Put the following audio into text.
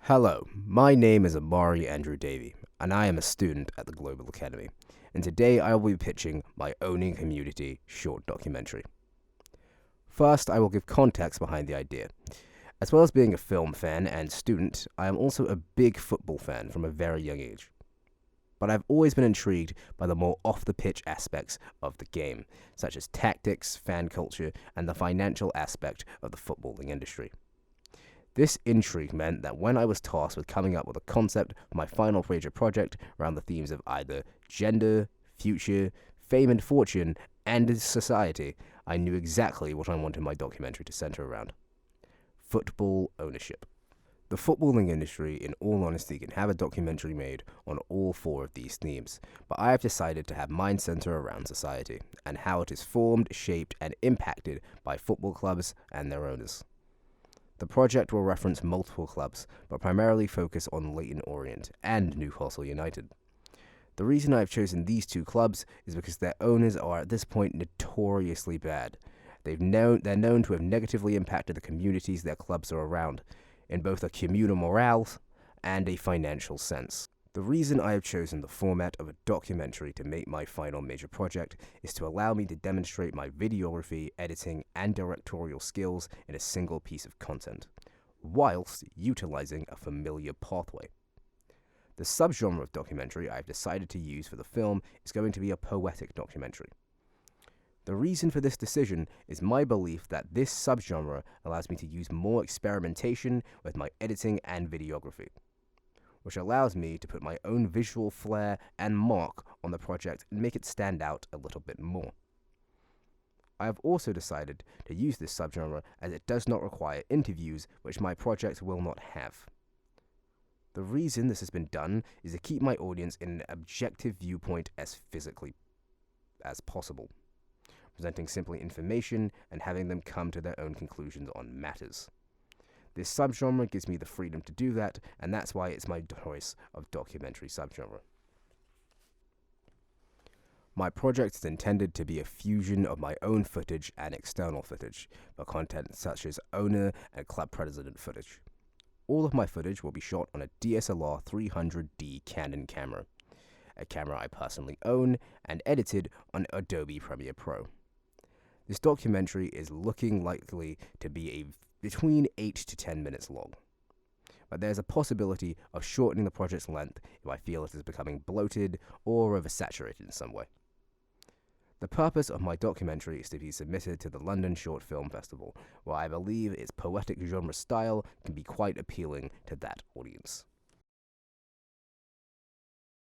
Hello, my name is Andrew-Davey, and I am a student at the Global Academy, and today I will be pitching my Owning Community short documentary. First, I will give context behind the idea. As well as being a film fan and student, I am also a big football fan from a very young age. But I've always been intrigued by the more off-the-pitch aspects of the game, such as tactics, fan culture, and the financial aspect of the footballing industry. This intrigue meant that when I was tasked with coming up with a concept for my final major project around the themes of either gender, future, fame and fortune, and society, I knew exactly what I wanted my documentary to center around. Football ownership. The footballing industry, in all honesty, can have a documentary made on all four of these themes, but I have decided to have mine center around society, and how it is formed, shaped, and impacted by football clubs and their owners. The project will reference multiple clubs, but primarily focus on Leyton Orient and Newcastle United. The reason I have chosen these two clubs is because their owners are at this point notoriously bad. They're known to have negatively impacted the communities their clubs are around, in both a communal morale and a financial sense. The reason I have chosen the format of a documentary to make my final major project is to allow me to demonstrate my videography, editing, and directorial skills in a single piece of content, whilst utilizing a familiar pathway. The subgenre of documentary I have decided to use for the film is going to be a poetic documentary. The reason for this decision is my belief that this subgenre allows me to use more experimentation with my editing and videography, which allows me to put my own visual flair and mark on the project and make it stand out a little bit more. I have also decided to use this subgenre as it does not require interviews, which my project will not have. The reason this has been done is to keep my audience in an objective viewpoint as physically as possible, presenting simply information and having them come to their own conclusions on matters. This subgenre gives me the freedom to do that, and that's why it's my choice of documentary subgenre. My project is intended to be a fusion of my own footage and external footage, for content such as owner and club president footage. All of my footage will be shot on a DSLR 300D Canon camera, a camera I personally own, and edited on Adobe Premiere Pro. This documentary is looking likely to be between 8 to 10 minutes long, but there's a possibility of shortening the project's length if I feel it is becoming bloated or oversaturated in some way. The purpose of my documentary is to be submitted to the London Short Film Festival, where I believe its poetic genre style can be quite appealing to that audience.